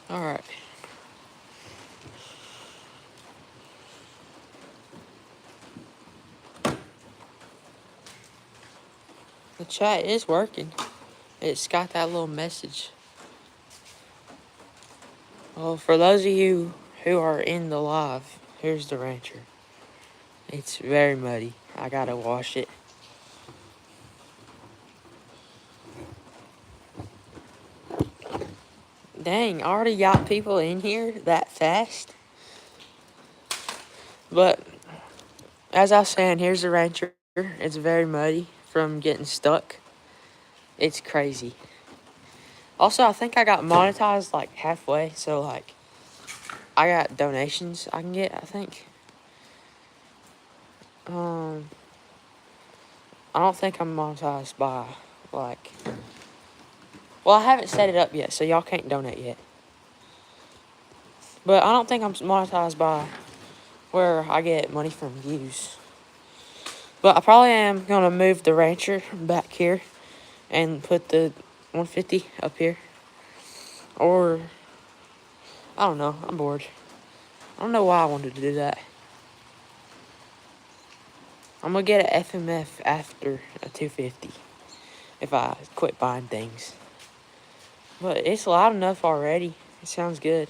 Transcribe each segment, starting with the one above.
Alright. The chat is working. It's got that little message. Well, for those of you who are in the live, here's the rancher. It's very muddy. I gotta wash it. Dang, I already got people in here that fast. But, as I was saying, here's the rancher. It's very muddy from getting stuck. It's crazy. Also, I think I got monetized like halfway, so like I got donations I can get, I think. I don't think I'm monetized by like, well, I haven't set it up yet, so y'all can't donate yet. But I don't think I'm monetized by where I get money from views. But I probably am gonna move the rancher back here and put the 150 up here. Or, I don't know, I'm bored. I don't know why I wanted to do that. I'm gonna get an FMF after a 250 if I quit buying things. But it's loud enough already. It sounds good.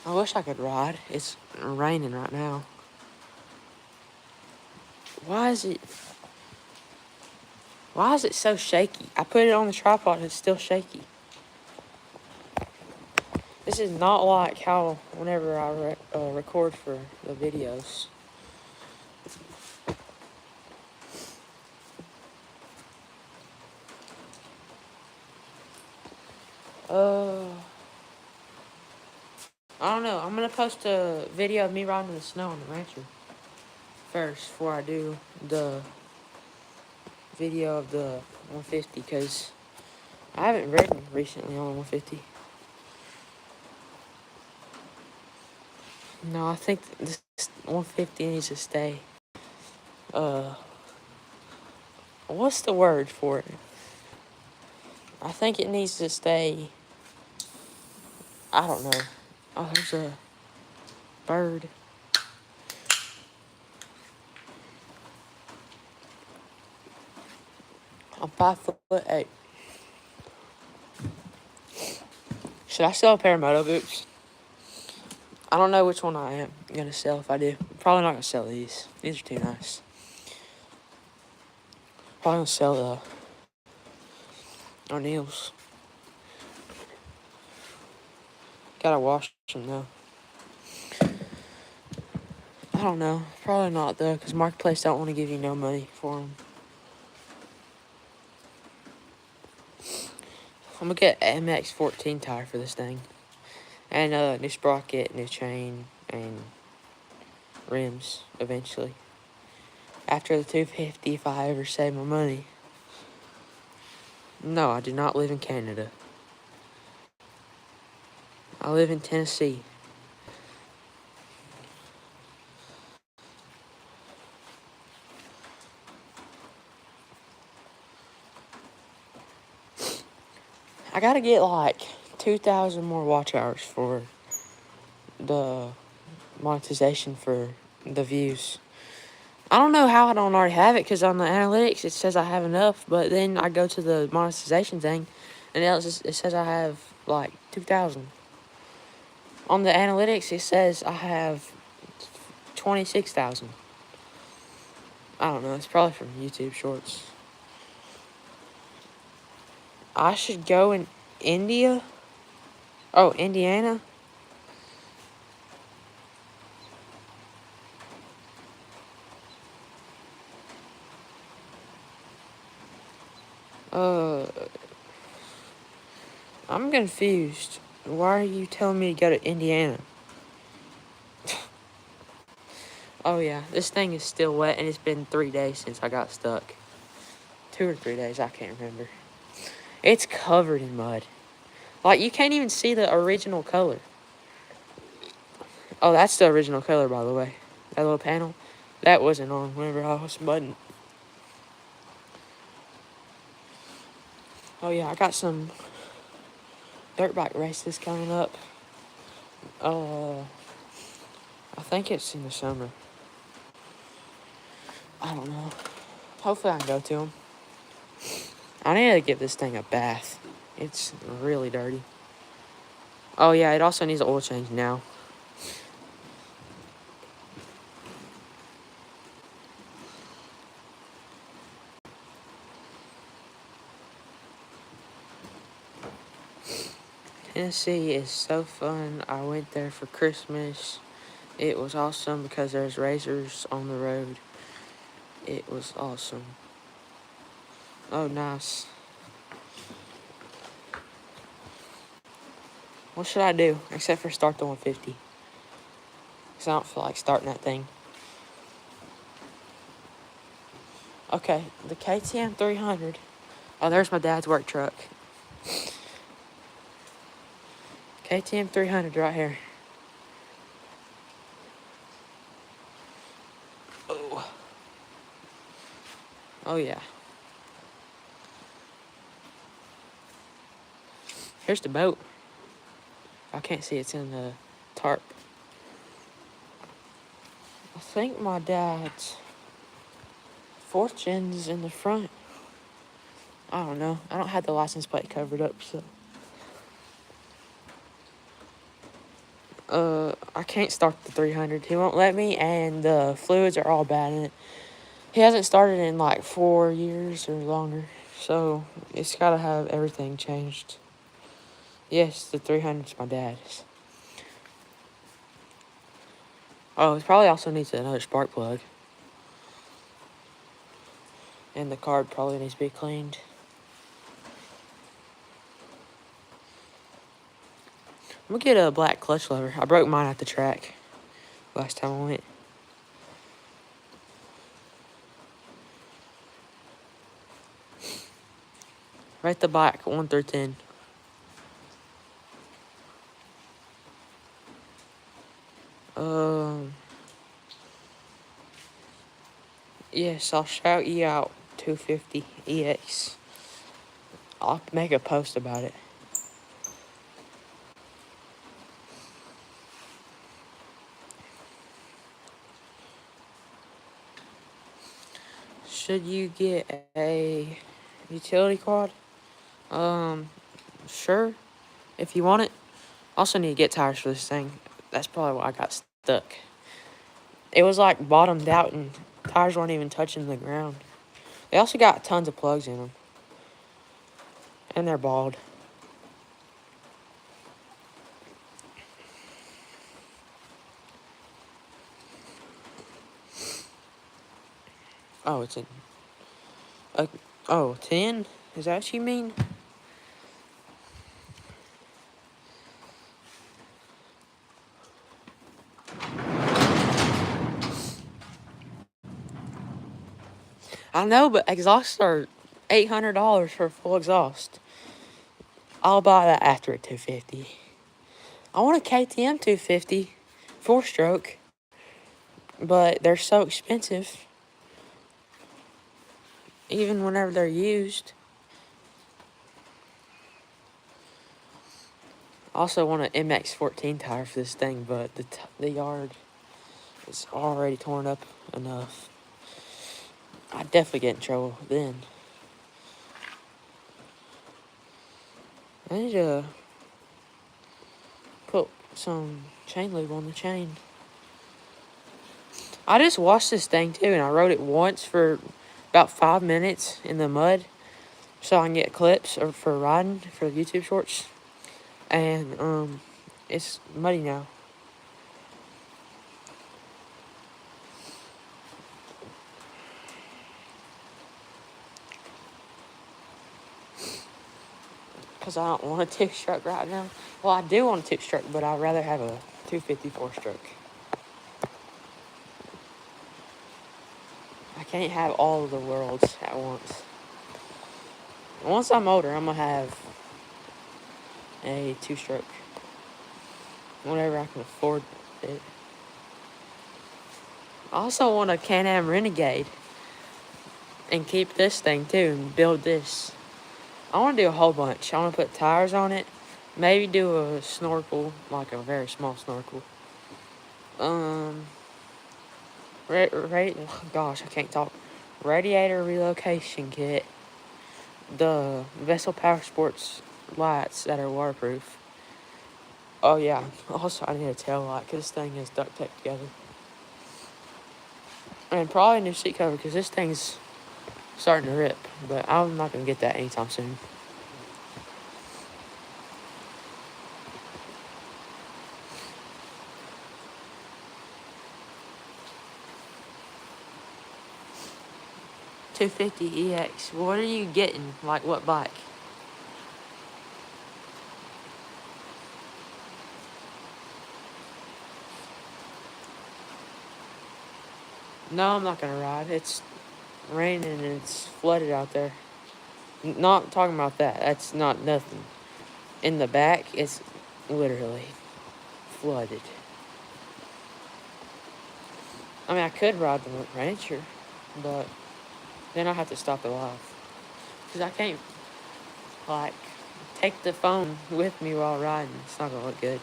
I wish I could ride. It's raining right now. Why is it so shaky? I put it on the tripod and it's still shaky. This is not like how whenever I record for the videos. I don't know. I'm gonna post a video of me riding in the snow on the rancher first before I do the video of the 150 because I haven't ridden recently on the 150. No, I think this 150 needs to stay. What's the word for it? I think it needs to stay. I don't know. Oh, there's a bird. I'm 5'8". Should I sell a pair of Moto boots? I don't know which one I am gonna sell if I do. I'm probably not gonna sell these. These are too nice. Probably gonna sell the O'Neills. Gotta wash them though. I don't know. Probably not though, because Marketplace don't want to give you no money for them. I'm gonna get MX-14 tire for this thing. And new sprocket, new chain, and rims eventually. After the 250 if I ever save my money. No, I do not live in Canada. I live in Tennessee. I gotta get like 2,000 more watch hours for the monetization for the views. I don't know how I don't already have it because on the analytics it says I have enough, but then I go to the monetization thing and it says I have like 2,000. On the analytics it says I have 26,000. I don't know, it's probably from YouTube Shorts. I should go in India? Oh, Indiana? I'm confused. Why are you telling me to go to Indiana? Oh yeah, this thing is still wet and it's been 3 days since I got stuck. 2 or 3 days, I can't remember. It's covered in mud. Like, you can't even see the original color. Oh, that's the original color, by the way. That little panel. That wasn't on whenever I was mudding. Oh, yeah, I got some dirt bike races coming up. I think it's in the summer. I don't know. Hopefully I can go to them. I need to give this thing a bath. It's really dirty. Oh, yeah, it also needs an oil change now. Tennessee is so fun. I went there for Christmas. It was awesome because there's racers on the road. It was awesome. Oh, nice. What should I do except for start the 150? Because I don't feel like starting that thing. Okay, the KTM 300. Oh, there's my dad's work truck. KTM 300 right here. Oh. Oh, yeah. Here's the boat. I can't see, it's in the tarp. I think my dad's 4th gen's in the front. I don't know. I don't have the license plate covered up, so. I can't start the 300. He won't let me, and the fluids are all bad in it. He hasn't started in like 4 years or longer, so it's got to have everything changed. Yes, the 300's my dad's. Oh, it probably also needs another spark plug. And the carb probably needs to be cleaned. I'm gonna get a black clutch lever. I broke mine at the track last time I went. Rate the bike 1 through 10. Yes, I'll shout you out. 250 EX. I'll make a post about it. Should you get a utility quad? Sure, if you want it. Also need to get tires for this thing. That's probably why I got stuck. It was like bottomed out and tires weren't even touching the ground. They also got tons of plugs in them. And they're bald. Oh, it's a 10? Is that what you mean? I know, but exhausts are $800 for a full exhaust. I'll buy that after a 250. I want a KTM 250 4-stroke, but they're so expensive, even whenever they're used. I also want an MX-14 tire for this thing, but the yard is already torn up enough. I'd definitely get in trouble then. I need to put some chain lube on the chain. I just washed this thing too, and I rode it once for about 5 minutes in the mud so I can get clips or for riding for YouTube shorts. And it's muddy now. Because I don't want a two-stroke right now. Well, I do want a two-stroke, but I'd rather have a 254 stroke. I can't have all of the worlds at once. Once I'm older, I'm going to have a two-stroke. whenever I can afford it. I also want a Can-Am Renegade and keep this thing too and build this. I want to do a whole bunch. I want to put tires on it. Maybe do a snorkel, like a very small snorkel. Gosh, I can't talk. Radiator relocation kit. The Vessel Power Sports lights that are waterproof. Oh yeah. Also, I need a tail light because this thing is duct taped together. And probably a new seat cover because this thing's starting to rip. But I'm not gonna get that anytime soon. $250 EX. What are you getting? Like what bike? No, I'm not gonna ride. It's raining and it's flooded out there. Not talking about that. That's not nothing. In the back, it's literally flooded. I mean, I could ride the Rancher, but then I have to stop it live. Because I can't, like, take the phone with me while riding. It's not gonna look good.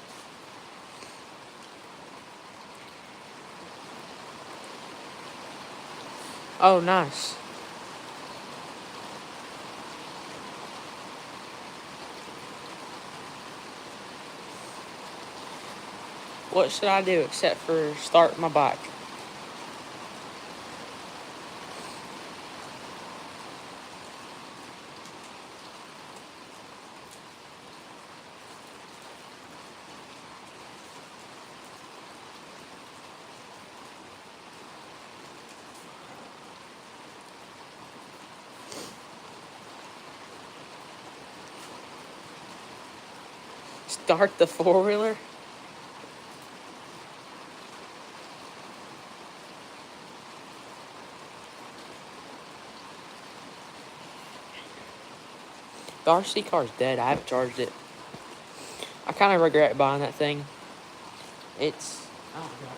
Oh, nice. What should I do except for start my bike? Start the four-wheeler? The RC car's dead. I haven't charged it. I kind of regret buying that thing. It's... Oh, God.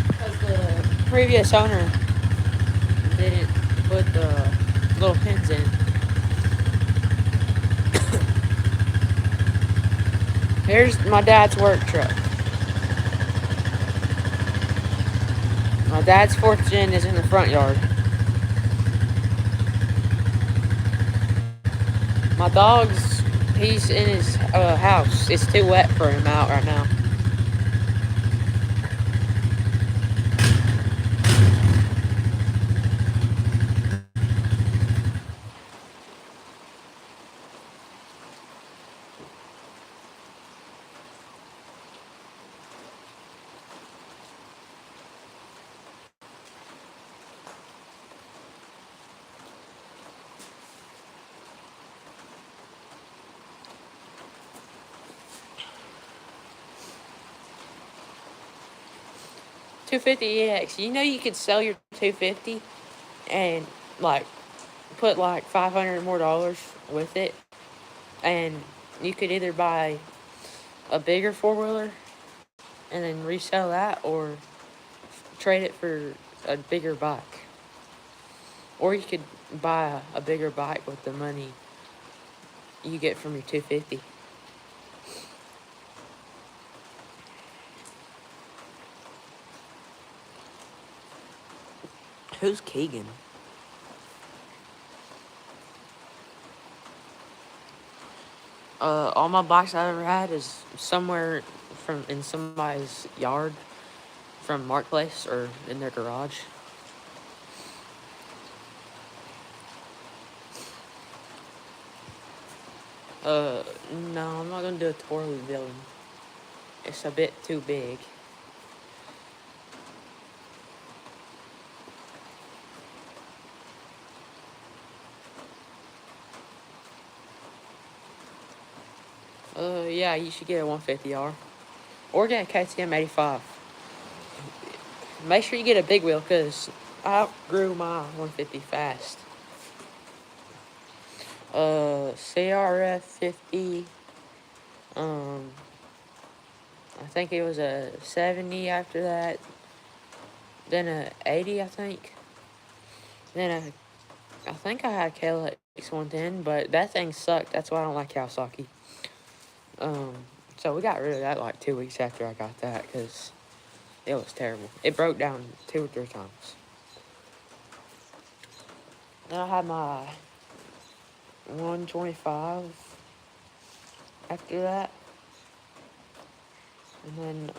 Because the previous owner didn't put the little pins in. Here's my dad's work truck. My dad's fourth gen is in the front yard. My dog's, he's in his house. It's too wet for him out right now. $250 EX. You know you could sell your 250 and like put like $500 more with it, and you could either buy a bigger four-wheeler and then resell that, or trade it for a bigger bike. Or you could buy a bigger bike with the money you get from your 250. Who's Keegan? All my bikes I've ever had is somewhere from in somebody's yard, from Marketplace or in their garage. No, I'm not gonna do a twirly building. It's a bit too big. Yeah, you should get a 150R. Or get a KTM 85. Make sure you get a big wheel, because I outgrew my 150 fast. CRF 50. Um, I think it was a 70 after that. Then a 80, I think. Then I think I had a KLX 110, but that thing sucked. That's why I don't like Kawasaki. So we got rid of that like 2 weeks after I got that, because it was terrible. It broke down 2 or 3 times. Then I had my 125 after that. And then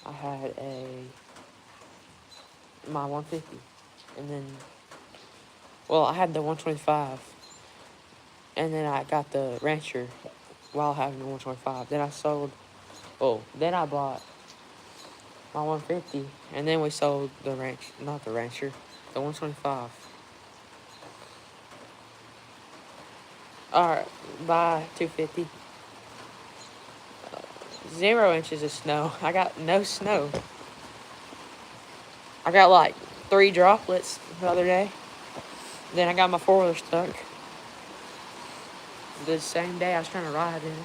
I had my 150. And then, well, I had the 125. And then I got the Rancher while having the 125. Then then I bought my 150. And then we sold the not the Rancher, the 125. Alright, bye, 250. 0 inches of snow. I got no snow. I got like 3 droplets the other day. Then I got my 4-wheeler stuck. The same day I was trying to ride in it.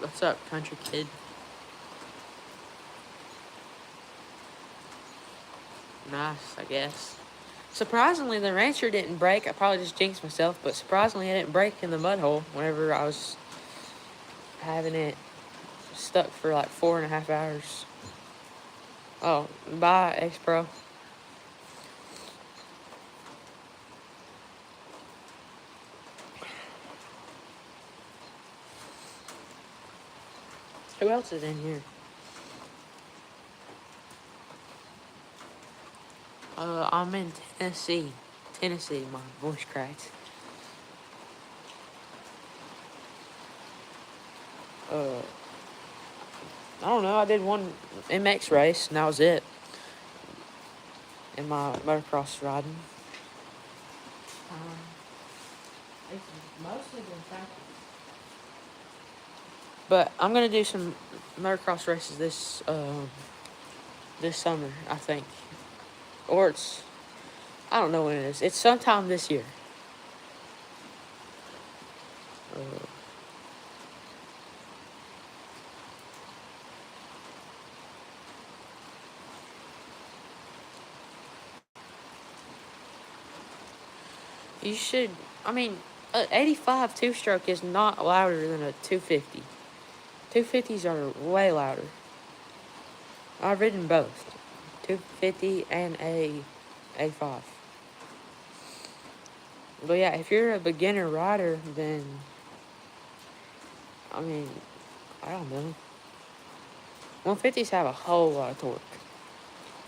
What's up, country kid? Nice, I guess. Surprisingly, the Rancher didn't break. I probably just jinxed myself, but surprisingly, it didn't break in the mud hole whenever I was having it stuck for like 4.5 hours. Oh, bye, X-Pro. Who else is in here? I'm in Tennessee. My voice cracked. I don't know. I did one MX race, and that was it. In my motocross riding. It's mostly been practice. But I'm gonna do some motocross races this summer, I think. Or I don't know when it is. It's sometime this year. You should. I mean, 85 two-stroke is not louder than a 250. 250s are way louder. I've ridden both, 250 and a 5. But yeah, if you're a beginner rider, then I mean, I don't know. 150s have a whole lot of torque.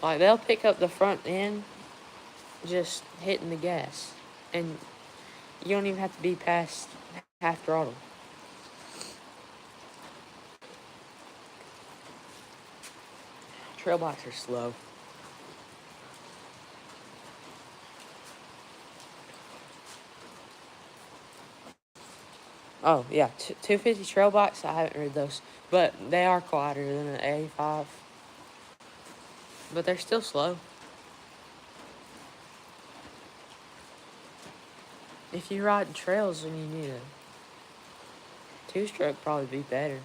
Like, they'll pick up the front end just hitting the gas. And you don't even have to be past half throttle. Trail bikes are slow. Oh, yeah, 250 trail bikes, I haven't ridden those. But they are quieter than an 85. But they're still slow. If you ride trails, then you need a 2-stroke probably be better.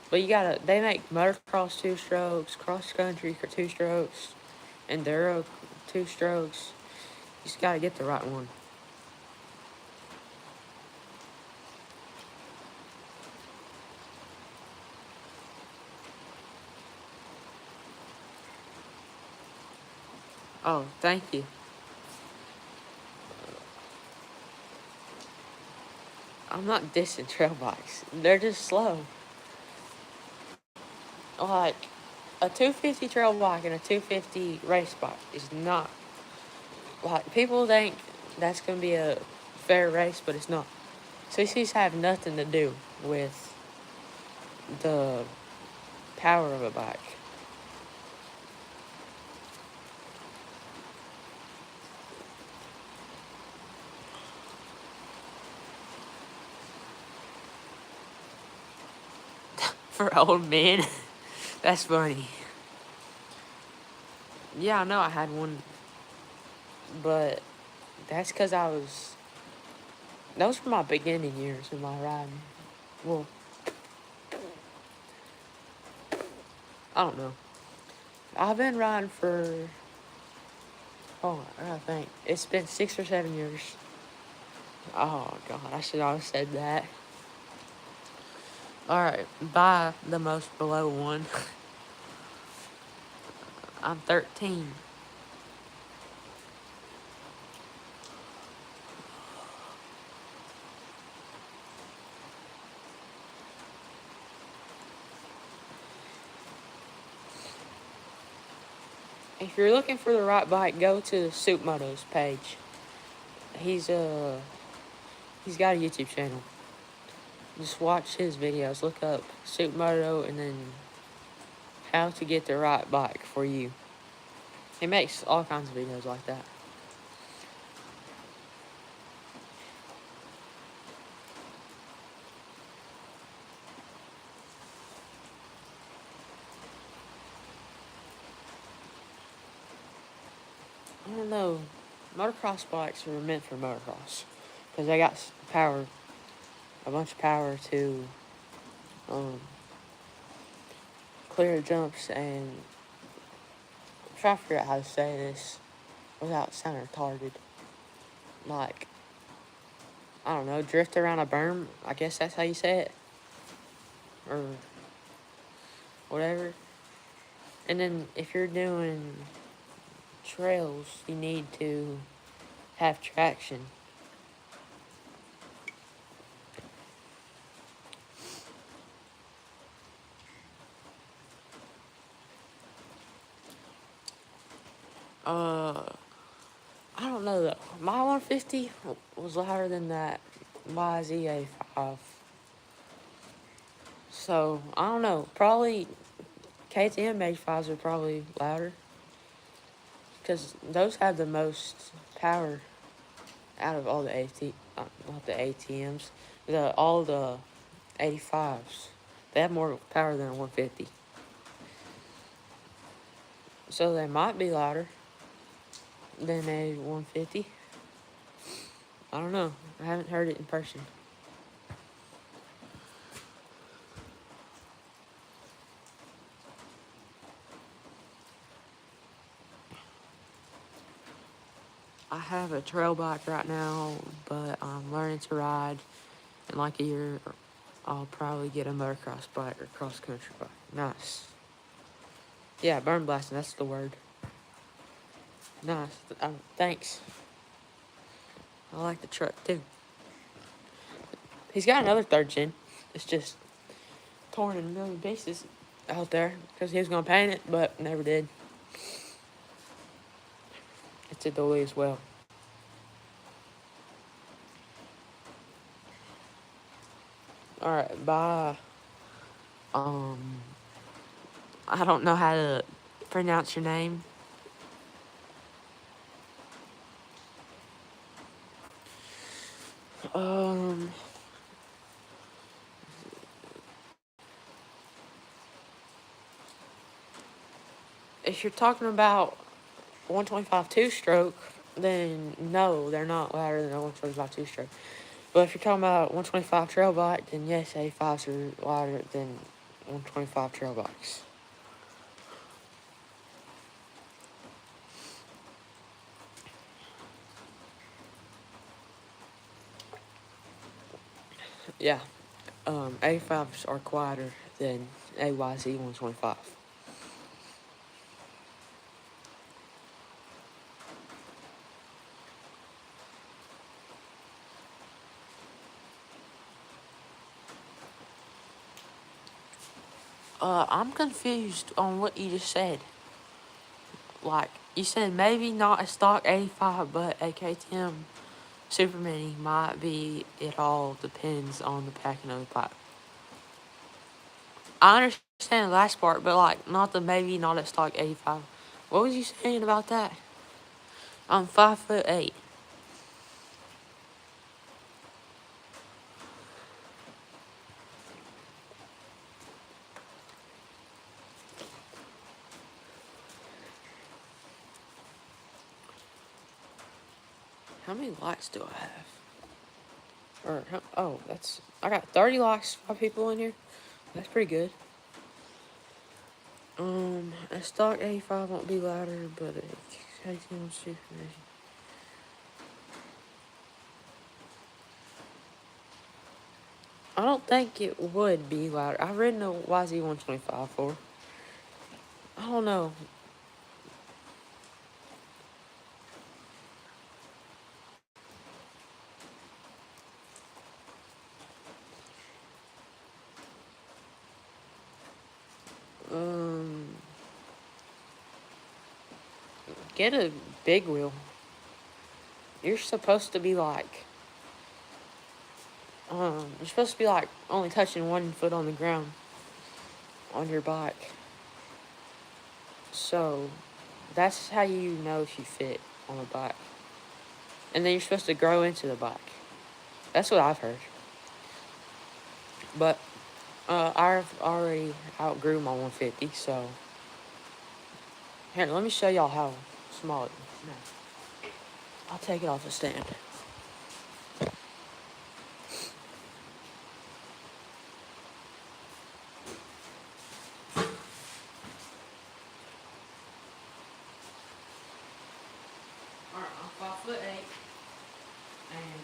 But they make motocross 2-strokes, cross country 2-strokes, enduro 2-strokes. You just gotta get the right one. Oh, thank you. I'm not dissing trail bikes. They're just slow. Like, a 250 trail bike and a 250 race bike is not. Like, people think that's going to be a fair race, but it's not. CCs have nothing to do with the power of a bike. For old men? That's funny. Yeah, I know I had one, but that's because those were my beginning years of my riding. Well, I don't know. I've been riding for, I gotta think. It's been 6 or 7 years. Oh, God, I should have said that. Alright, by the most below one. I'm 13. If you're looking for the right bike, go to Soup Moto's page. He's got a YouTube channel. Just watch his videos. Look up Soup Moto and then how to get the right bike for you. He makes all kinds of videos like that. I don't know. Motocross bikes are meant for motocross because they got power, a bunch of power to clear jumps and try to figure out how to say this without sounding retarded. Like, I don't know, drift around a berm. I guess that's how you say it, or whatever. And then if you're doing trails, you need to have traction. I don't know though. My 150 was louder than that YZA5. So, I don't know. Probably KTM H5s are probably louder. Because those have the most power out of all the not the ATMs. All the 85s. They have more power than a 150. So they might be louder than a 150. I don't know. I haven't heard it in person. I have a trail bike right now, but I'm learning to ride. In like a year, I'll probably get a motocross bike or cross country bike. Nice. Yeah, burn blasting, that's the word. Nice. Thanks. I like the truck too. He's got another third gen. It's just torn in a million pieces out there because he was going to paint it, but never did. It's a dolly as well. Alright, bye. I don't know how to pronounce your name. If you're talking about 125 two-stroke, then no, they're not louder than a 125 two-stroke. But if you're talking about 125 trail bike, then yes, 85s are louder than 125 trail bikes. Yeah, 85s are quieter than AYZ 125. I'm confused on what you just said. Like, you said maybe not a stock 85, but a KTM Super Mini might be. It all depends on the packing of the pipe. I understand understand the last part, but like not the maybe not at stock 85. What was you saying about that? I'm 5'8". How many likes do I have? Oh, I got 30 likes, 5 people in here. That's pretty good. A stock 85 won't be louder, but it takes on super. I don't think it would be louder. I've ridden a YZ125 for. I don't know. Um, get a big wheel. You're supposed to be like, you're supposed to be like only touching 1 foot on the ground on your bike. So that's how you know if you fit on a bike. And then you're supposed to grow into the bike. That's what I've heard. But I've already outgrew my 150, so here, let me show y'all how small it is. No. I'll take it off the stand. Alright, I'm 5'8", and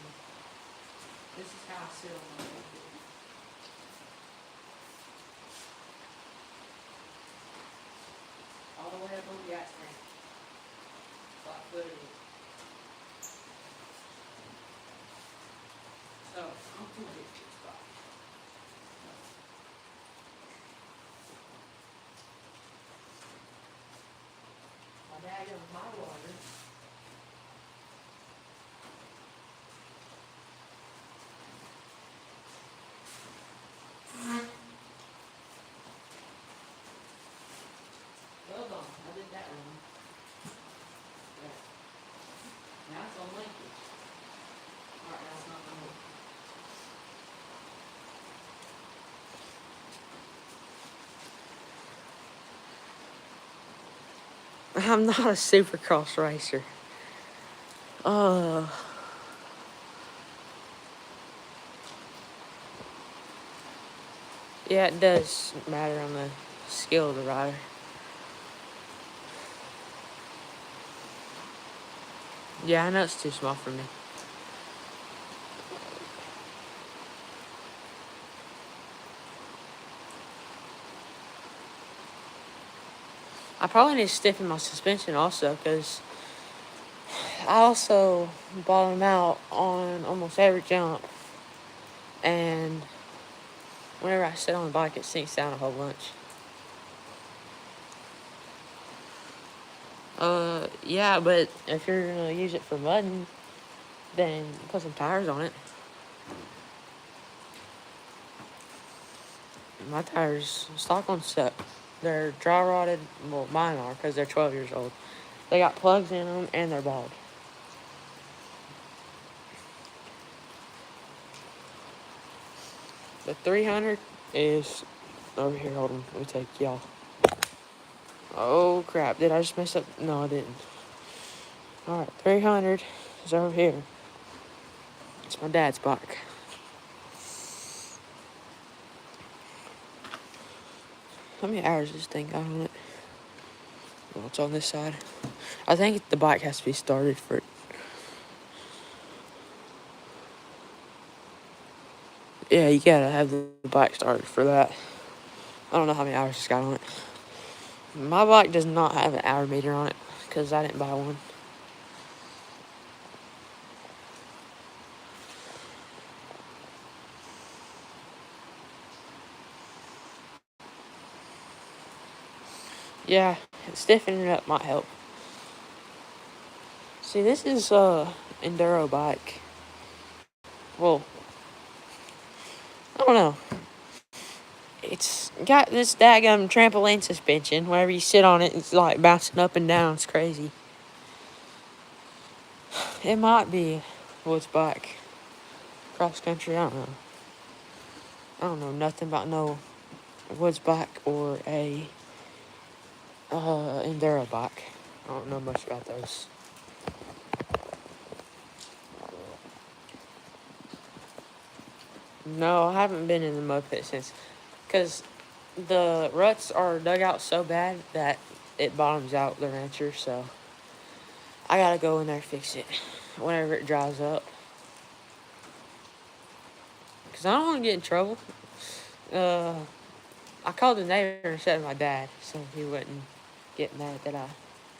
this is how I sit on my bike. All the way up on the gas tank. 5'8". So, I'm too big for this bike. My dad got my water. Well done. I did that wrong. Yeah. Now it's on linkage. Alright, that's not gonna work. I'm not a supercross racer. Yeah, it does matter on the skill of the rider. Yeah, I know it's too small for me. I probably need to stiffen my suspension also, because I also bottom out on almost every jump. And whenever I sit on the bike, it sinks down a whole bunch. Yeah, but if you're gonna use it for mudding, then put some tires on it. My tires, stock ones suck. They're dry rotted. Well, mine are, because they're 12 years old. They got plugs in them, and they're bald. The 300 is over here. Hold on, let me take y'all. Oh crap! Did I just mess up? No, I didn't. All right, 300 is over here. It's my dad's bike. How many hours does this thing got on it? Well, it's on this side. I think the bike has to be started for it. Yeah, you gotta have the bike started for that. I don't know how many hours it's got on it. My bike does not have an hour meter on it, because I didn't buy one. Yeah, stiffening it up might help. See, this is enduro bike. Well, I don't know. It's got this daggum trampoline suspension. Whenever you sit on it, it's like bouncing up and down. It's crazy. It might be woods bike. Cross country, I don't know. I don't know nothing about no woods bike or a enduro bike. I don't know much about those. No, I haven't been in the mud pit since, because the ruts are dug out so bad that it bottoms out the rancher, so I gotta go in there and fix it whenever it dries up. Because I don't want to get in trouble. I called the neighbor instead of my dad, so he wouldn't get mad that I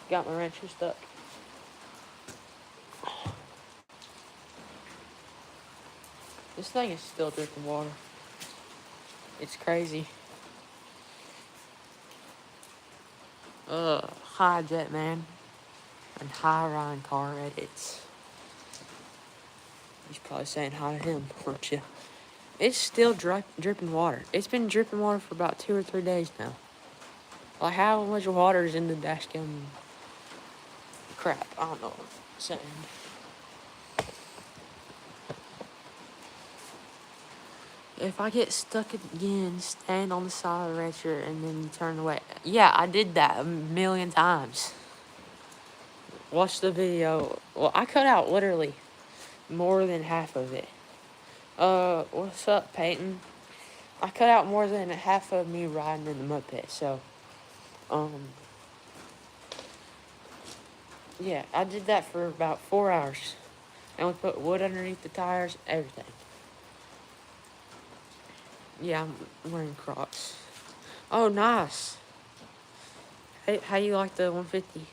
got my rancher stuck. This thing is still dripping water. It's crazy. Hi Jetman and hi Ryan Carr edits. He's probably saying hi to him, aren't you? It's still dripping water. It's been dripping water for about 2 or 3 days now. Like, how much water is in the dashcam crap? I don't know what I'm saying. If I get stuck again, stand on the side of the rancher and then you turn away. Yeah, I did that a million times. Watch the video. Well, I cut out literally more than half of it. What's up, Peyton? I cut out more than half of me riding in the mud pit, so, yeah, I did that for about 4 hours. And we put wood underneath the tires, everything. Yeah, I'm wearing Crocs. Oh, nice. Hey, how you like the 150?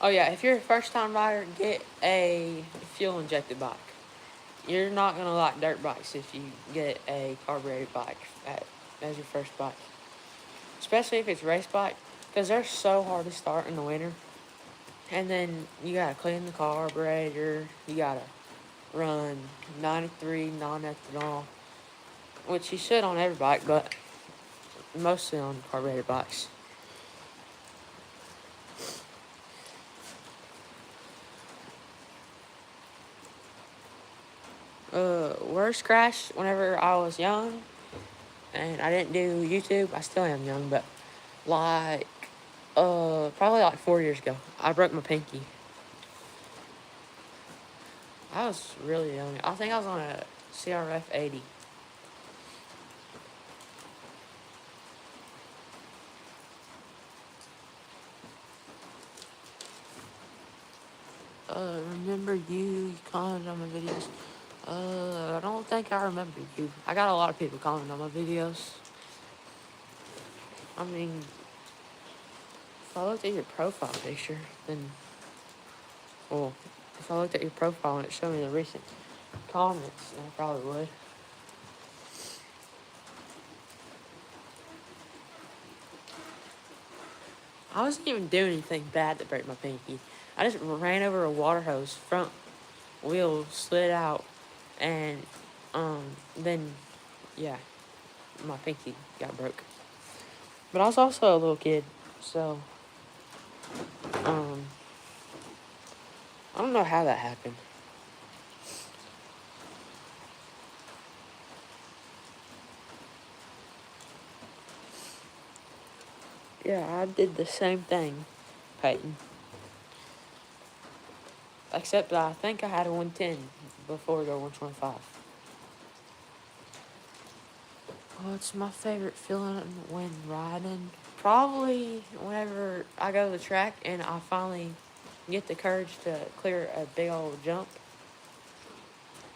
Oh yeah, if you're a first time rider, get a fuel injected bike. You're not gonna like dirt bikes if you get a carbureted bike as your first bike. Especially if it's race bike, because they're so hard to start in the winter. And then you gotta clean the carburetor, you gotta run 93 non-ethanol, which you should on every bike, but mostly on carbureted bikes. Worst crash whenever I was young, and I didn't do YouTube. I still am young, but like, probably like 4 years ago, I broke my pinky. I was really young. I think I was on a CRF 80. Remember you commented on my videos? I don't think I remember you. I got a lot of people commenting on my videos. I mean, if I looked at your profile picture, then, well, if I looked at your profile and it showed me the recent comments, then I probably would. I wasn't even doing anything bad to break my pinky. I just ran over a water hose, front wheel slid out, and then, yeah, my pinky got broke. But I was also a little kid, so, I don't know how that happened. Yeah, I did the same thing, Peyton. Except I think I had a 110 before the 125. What's my favorite feeling when riding? Probably whenever I go to the track and I finally get the courage to clear a big old jump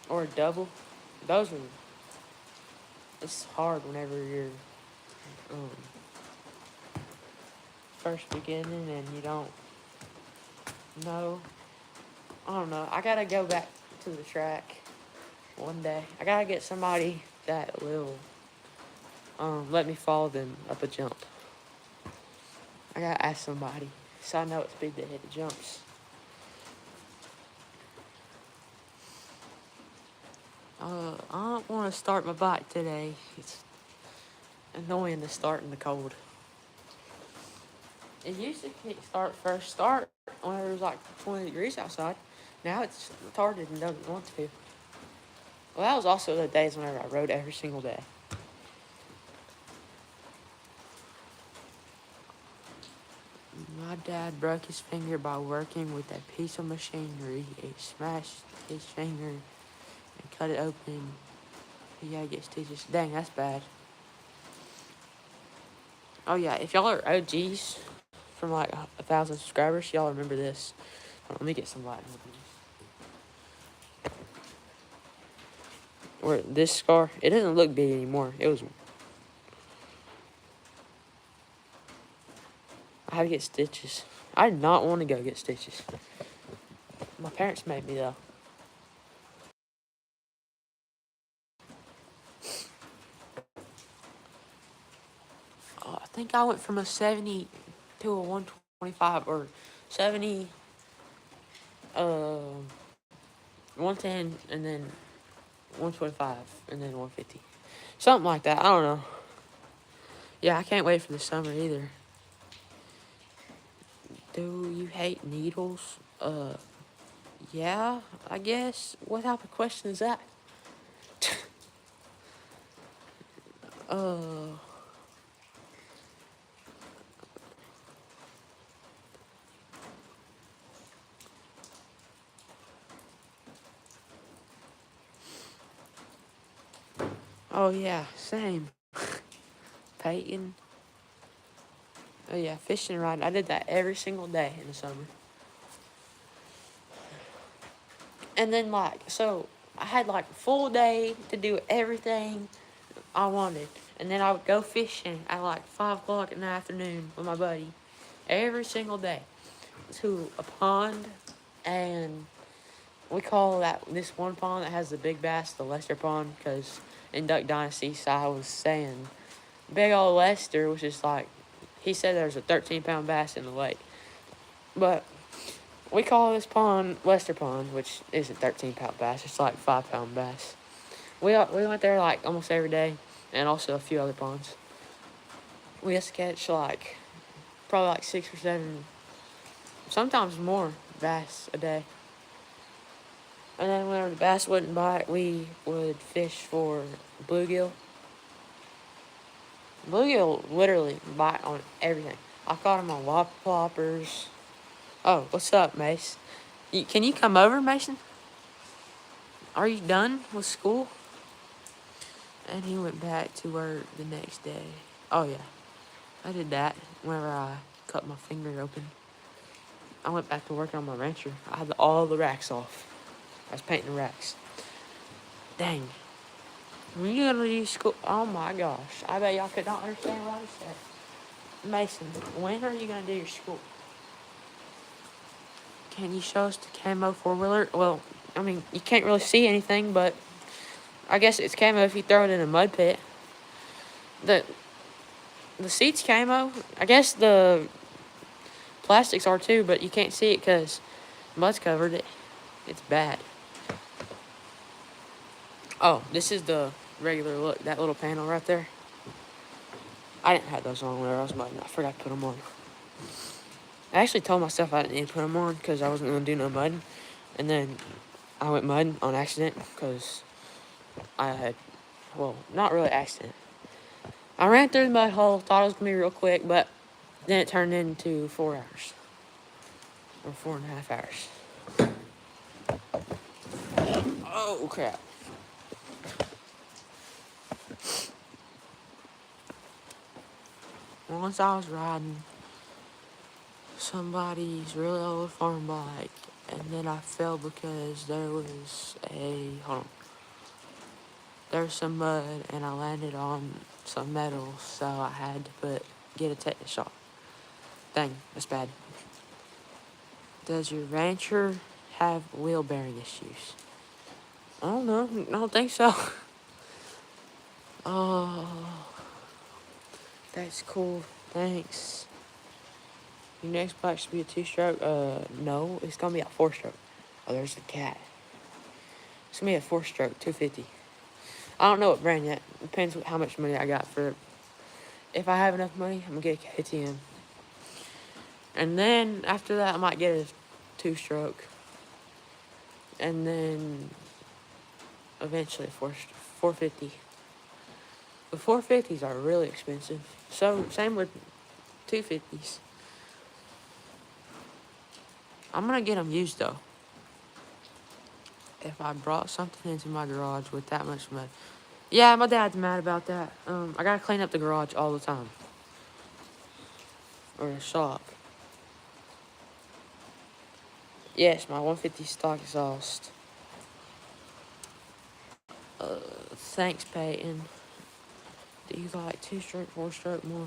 or a double. Those are, it's hard whenever you're um, first beginning and you don't know. I don't know. I gotta go back to the track one day. I gotta get somebody that will let me follow them up a jump. I gotta ask somebody so I know what speed they hit the jumps. I don't want to start my bike today. It's annoying to start in the cold. It used to kick start first start whenever it was like 20 degrees outside. Now it's retarded and doesn't want to. Well, that was also the days whenever I rode every single day. My dad broke his finger by working with that piece of machinery. He smashed his finger and cut it open. He gotta get stitches. Dang, that's bad. Oh yeah, if y'all are OGs from like 1,000 subscribers, y'all remember this. Let me get some light. Where this scar, it doesn't look big anymore. It was. I had to get stitches. I did not want to go get stitches. My parents made me though. I think I went from a 70 to a 125 or 70, 110, and then 125, and then 150. Something like that. I don't know. Yeah, I can't wait for the summer either. Do you hate needles? Yeah, I guess. What type of question is that? uh, oh yeah, same. Peyton. Oh yeah, fishing and riding. I did that every single day in the summer. And then so I had like a full day to do everything I wanted. And then I would go fishing at like 5 o'clock in the afternoon with my buddy every single day to a pond. And we call this one pond that has the big bass the Lester Pond, because in Duck Dynasty, Si was saying big old Lester, which is like, he said there's a 13-pound bass in the lake. But we call this pond Lester Pond, which isn't 13-pound bass. It's like 5-pound bass. We went there like almost every day, and also a few other ponds. We used to catch like probably like 6 or 7, sometimes more bass a day. And then whenever the bass wouldn't bite, we would fish for bluegill. Bluegill literally bite on everything. I caught them on whopper ploppers. Oh, what's up, Mace? Can you come over, Mason? Are you done with school? And he went back to work the next day. Oh, yeah. I did that whenever I cut my finger open. I went back to working on my rancher. I had all the racks off. I was painting the racks. Dang. When you gonna do school? Oh, my gosh. I bet y'all could not understand what I said. Mason, when are you gonna do your school? Can you show us the camo four-wheeler? Well, I mean, you can't really see anything, but I guess it's camo if you throw it in a mud pit. The seat's camo. I guess the plastics are too, but you can't see it because mud's covered it. It's bad. Oh, this is the regular look. That little panel right there. I didn't have those on whenever I was mudding. I forgot to put them on. I actually told myself I didn't need to put them on because I wasn't going to do no mudding. And then I went mudding on accident because I had, well, not really accident. I ran through the mud hole, thought it was going to be real quick, but then it turned into 4 hours. Or 4.5 hours. Oh, crap. Once I was riding somebody's really old farm bike, and then I fell because there was some mud, and I landed on some metal, so I had to get a tetanus shot. Dang, that's bad. Does your rancher have wheel bearing issues? I don't know. I don't think so. Oh. That's cool. Thanks. Your next bike should be a 2-stroke. No, it's gonna be a 4-stroke. Oh, there's a cat. It's gonna be a 4-stroke, 250. I don't know what brand yet. Depends how much money I got for it. If I have enough money, I'm gonna get a KTM. And then after that, I might get a 2-stroke. And then eventually 450. The 450s are really expensive. So same with 250s. I'm gonna get them used though. If I brought something into my garage with that much money. Yeah, my dad's mad about that. I gotta clean up the garage all the time. Or the shop. Yes, my 150 stock exhaust. Thanks, Peyton. Do you like 2-stroke, 4-stroke more?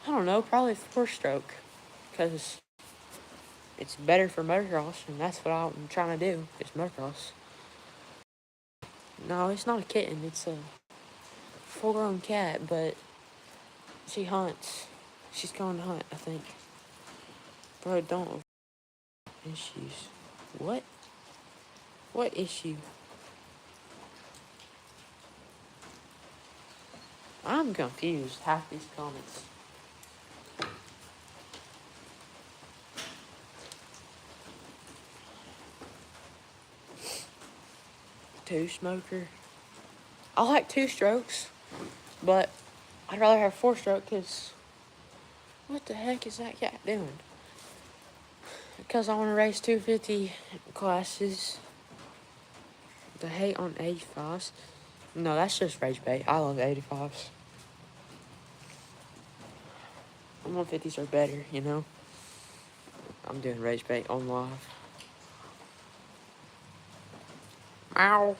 I don't know, probably 4-stroke. Because it's better for motocross, and that's what I'm trying to do, is motocross. No, it's not a kitten, it's a full-grown cat, but she hunts. She's going to hunt, I think. Bro, don't. Issues. What? What issue? I'm confused, half these comments. Two-smoker. I like 2-strokes, but I'd rather have 4-stroke, because what the heck is that cat doing? Because I want to race 250 classes. The hate on 85s. No, that's just rage bait. I love 85s. 150s are better, you know? I'm doing rage bait on live. Ow.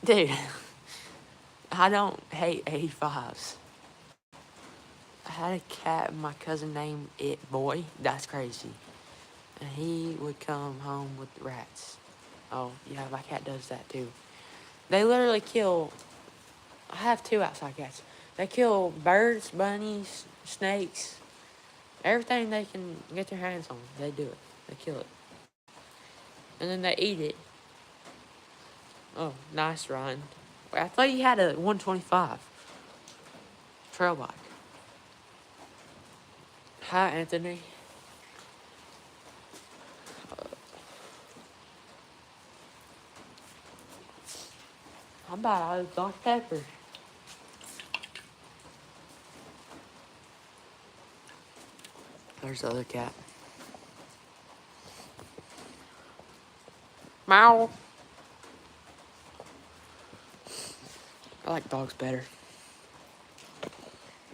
Dude, I don't hate 85s. I had a cat my cousin named It Boy. That's crazy. And he would come home with rats. Oh, yeah, my cat does that too. They literally kill... I have 2 outside cats. They kill birds, bunnies, snakes, everything they can get their hands on. They do it. They kill it. And then they eat it. Oh, nice, Ryan. I thought you had a 125 trail bike. Hi, Anthony. I'm about out of Dr. Pepper. There's the other cat. Meow. I like dogs better.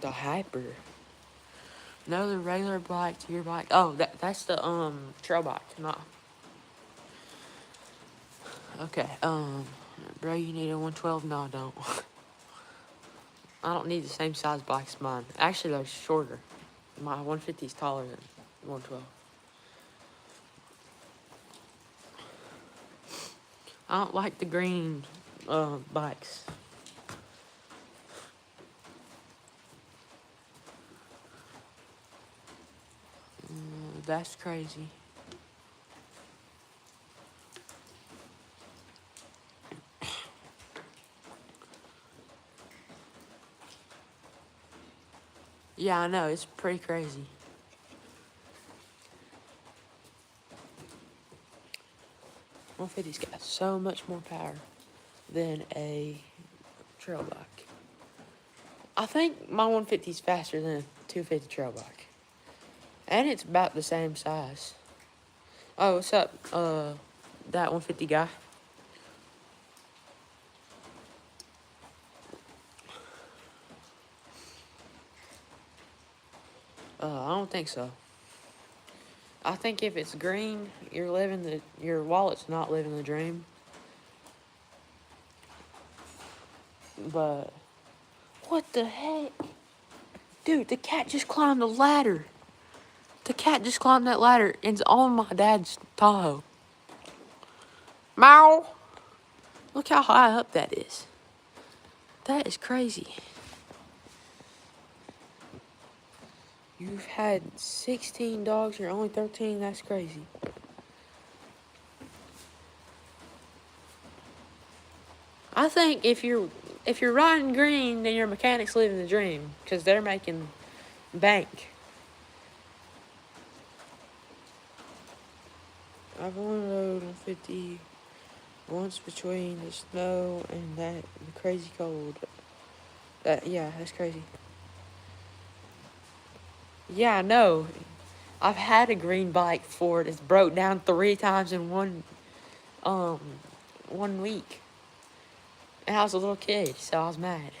The Hyper. No, the regular bike to your bike. Oh, that's the trail bike, not. Okay, bro, you need a 112? No, I don't. I don't need the same size bike as mine. Actually, they're shorter. My 150 is taller than 112. I don't like the green bikes. That's crazy. Yeah, I know, it's pretty crazy. One fifty's got so much more power than a trail bike. I think my 150's faster than a 250 trail bike. And it's about the same size. Oh, what's up, that 150 guy? I don't think so. I think if it's green, your wallet's not living the dream. But what the heck? Dude, the cat just climbed the ladder. The cat just climbed that ladder and it's on my dad's Tahoe. Meow. Look how high up that is. That is crazy. You've had 16 dogs, you're only 13, that's crazy. I think if you're riding green, then your mechanic's living the dream, because they're making bank. I've only rode on 50 once between the snow and the crazy cold. Yeah, that's crazy. Yeah, I know. I've had a green bike before. It's broke down 3 times in one week. And I was a little kid, so I was mad.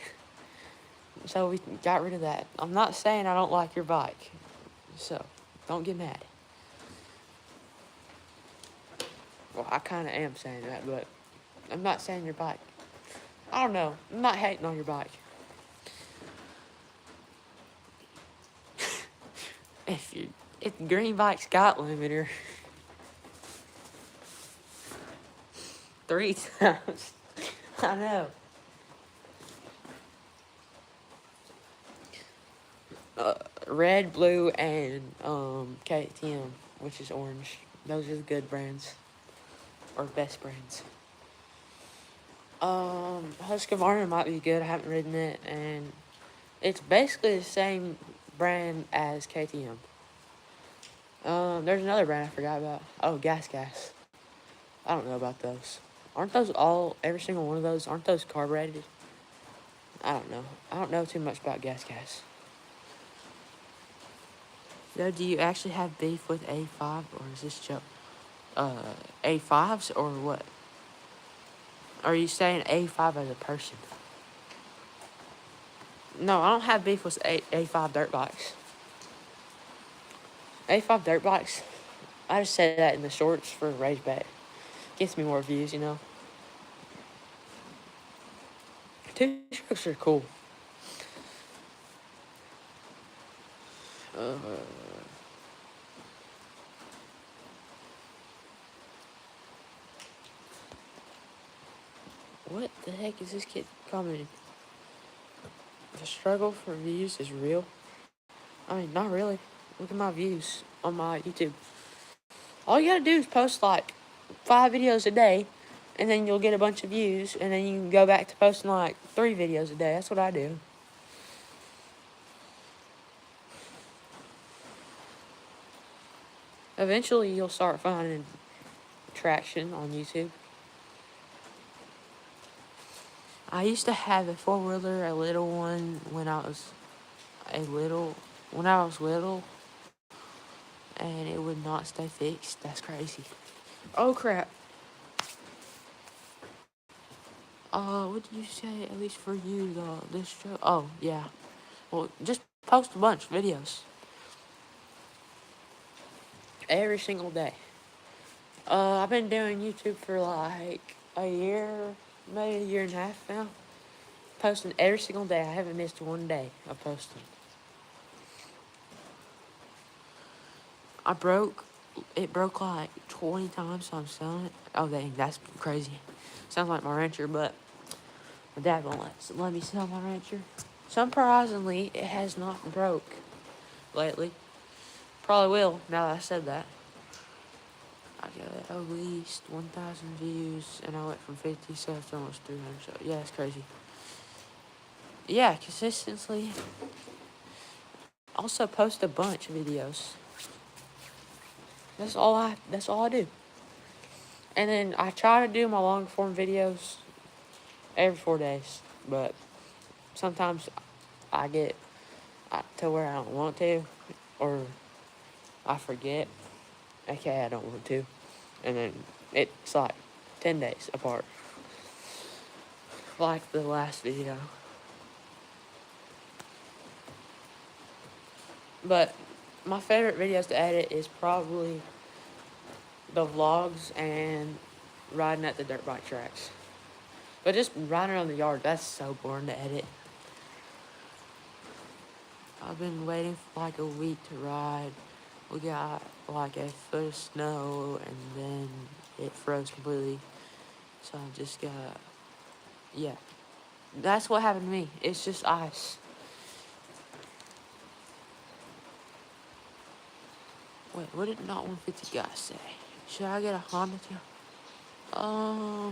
So we got rid of that. I'm not saying I don't like your bike, so don't get mad. Well, I kind of am saying that, but I'm not saying your bike. I don't know. I'm not hating on your bike. If the green bike's got limiter 3 times, I know. Red, blue, and KTM, which is orange. Those are the good brands, or best brands. Husqvarna might be good. I haven't ridden it, and it's basically the same brand as KTM. There's another brand I forgot about. Oh, Gas. I don't know about those. Aren't those every single one of those, aren't those carbureted? I don't know. I don't know too much about Gas. So, do you actually have beef with A5, or is this joke? A5s, or what? Are you saying A5 as a person? No, I don't have beef with A5 dirt bikes. A5 dirt bikes, I just said that in the shorts for Rageback. Gets me more views, you know. Two-strokes are cool. What the heck is this kid commenting? The struggle for views is real. I mean, not really. Look at my views on my YouTube. All you gotta do is post like 5 videos a day, and then you'll get a bunch of views, and then you can go back to posting like 3 videos a day. That's what I do. Eventually, you'll start finding traction on YouTube. I used to have a 4-wheeler, a little one, when I was little, and it would not stay fixed. That's crazy. Oh crap. What did you say? At least for you, this show. Oh yeah. Well, just post a bunch of videos every single day. I've been doing YouTube for like a year, maybe a year and a half now. Posting every single day. I haven't missed one day of posting. It broke like 20 times, so I'm selling it. Oh dang, that's crazy. Sounds like my Rancher, but my dad won't let me sell my Rancher. Surprisingly, it has not broke lately. Probably will, now that I said that. I got at least 1,000 views, and I went from 50 subs to almost 300 subs. Yeah, it's crazy. Yeah, consistently. Also post a bunch of videos. That's all I do. And then I try to do my long form videos every 4 days, but sometimes I get to where I don't want to, or I forget. Okay, I don't want to, and then it's like 10 days apart, like the last video. But my favorite videos to edit is probably the vlogs and riding at the dirt bike tracks. But just riding around the yard, that's so boring to edit. I've been waiting for like a week to ride. We got like a foot of snow, and then it froze completely. So I just gotta, yeah. That's what happened to me. It's just ice. Wait, what did not 150 guy say? Should I get a Honda too? I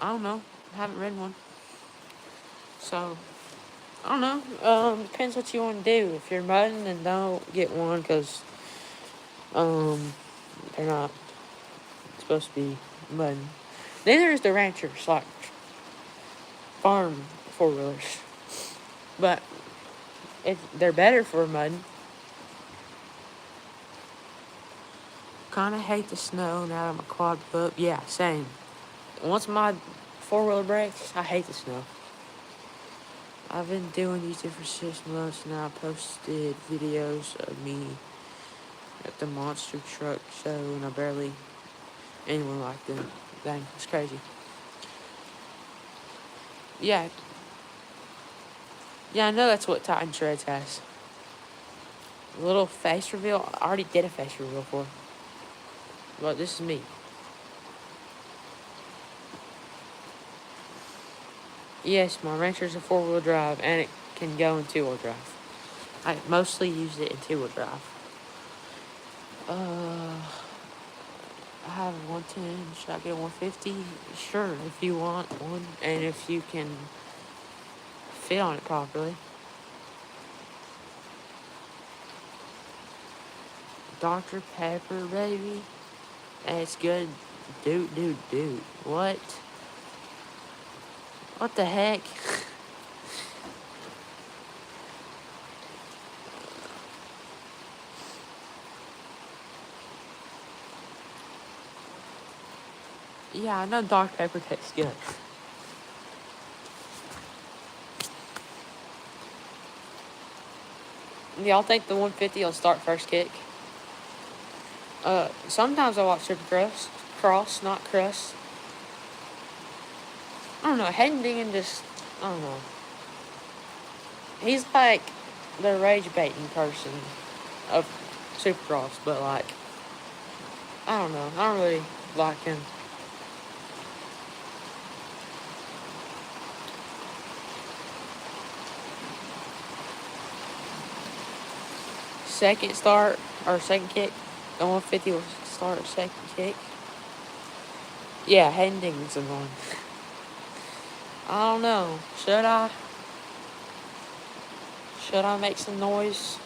don't know. I haven't read one. So, I don't know. Depends what you want to do. If you're mudding, then don't get one because, they're not supposed to be mudding. Neither is the ranchers, like farm four-wheelers. But they're better for mudding. Kind of hate the snow now that my quad put up. Yeah, same. Once my four-wheeler breaks, I hate the snow. I've been doing YouTube for 6 months now. I posted videos of me at the monster truck show, and I barely anyone liked them. Dang, it's crazy. Yeah, I know that's what Titan Shreds has. A little face reveal. I already did a face reveal for. But this is me. Yes, my Rancher's a 4-wheel drive, and it can go in 2-wheel drive. I mostly use it in 2-wheel drive. I have a 110. Should I get a 150? Sure, if you want one, and if you can fit on it properly. Dr. Pepper, baby. And it's good. Dude. What? What the heck? Yeah, I know Dr. Pepper tastes good. Y'all think the 150 will start first kick? Sometimes I watch Supercross. Cross, not Crust. I don't know. Hayden just, I don't know. He's like the rage baiting person of Supercross, but like, I don't know. I don't really like him. Second start, or second kick, the 150 will start second kick. Yeah, Hayden Dickinson's on. I don't know. Should I? Should I make some noise?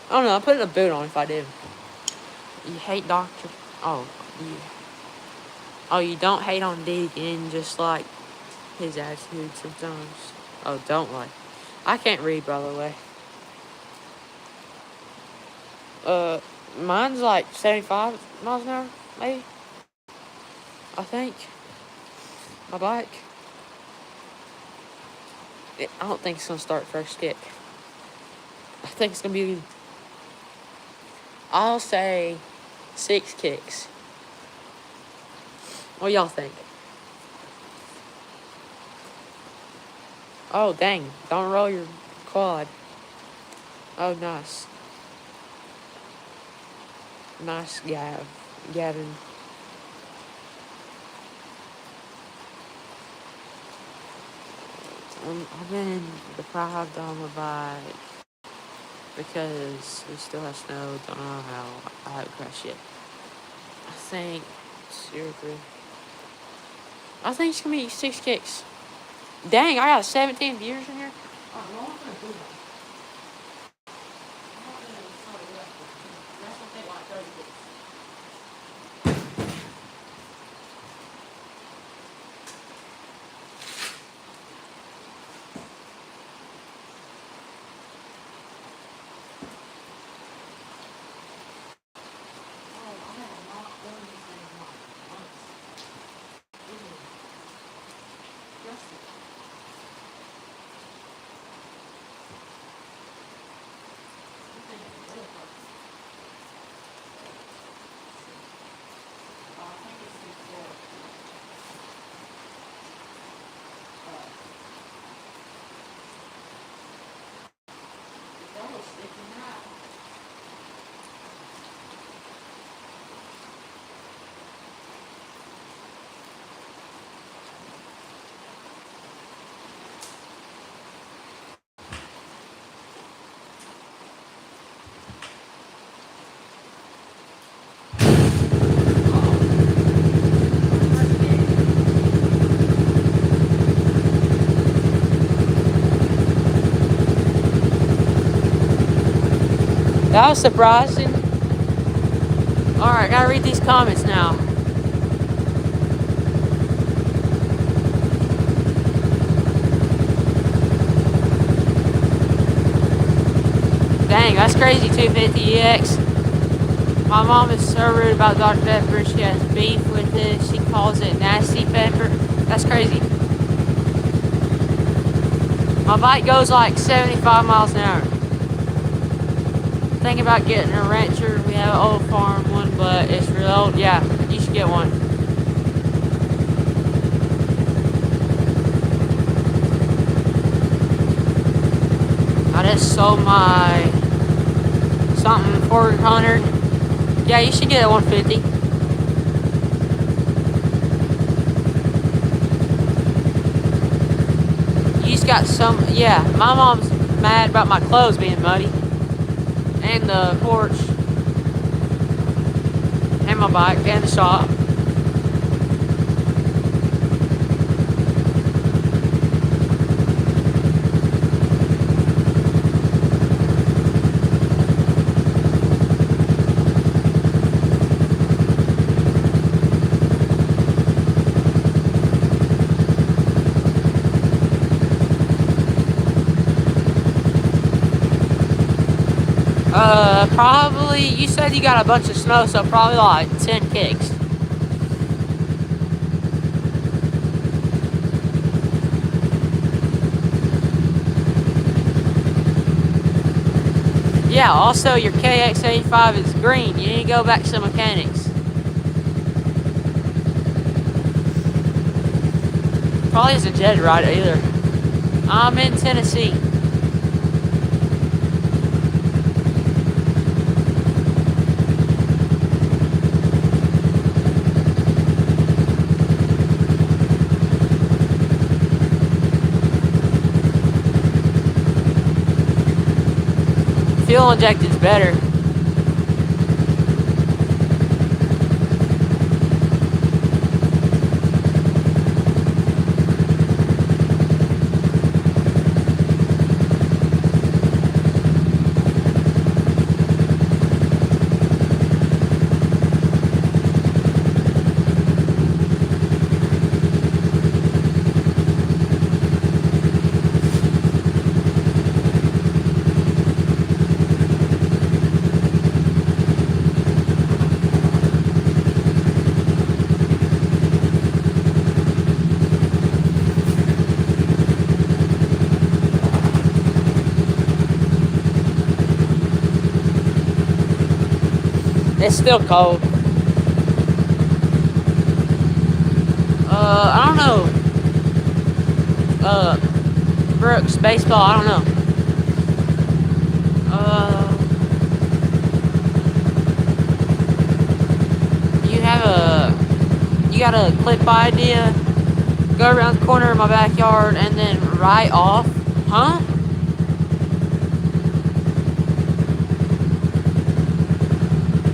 I don't know. I'm putting a boot on if I do. You hate Doctor? Oh, you don't hate on Deacon, just like his attitude sometimes. Oh, don't like. I can't read, by the way. Mine's like 75 miles an hour, maybe. I think. My bike. I don't think it's gonna start first kick. I think it's gonna be. I'll say 6 kicks. What y'all think? Oh, dang. Don't roll your quad. Oh, nice. Nice, Gavin. I've been deprived on my bike because we still have snow. Don't know how. I haven't crashed yet. I think 0-3. I think it's gonna be 6 kicks. Dang, I got 17 viewers in here. That was surprising. Alright, gotta read these comments now. Dang, that's crazy, 250EX. My mom is so rude about Dr. Pepper. She has beef with it. She calls it nasty pepper. That's crazy. My bike goes like 75 miles an hour. Thinking about getting a rancher. We have an old farm one, but it's real old. Yeah, you should get one. I just sold my something 400. Yeah, you should get a 150. You just got some. Yeah, my mom's mad about my clothes being muddy. And the porch. And my bike. And the shop. Probably, you said you got a bunch of snow, so probably like 10 kicks. Yeah, also your KX85 is green. You need to go back to some mechanics. Probably isn't jet right either. I'm in Tennessee. Fuel injected's better. It's still cold. I don't know. Brooks, baseball, I don't know. You got a clip idea? Go around the corner of my backyard and then right off? Huh?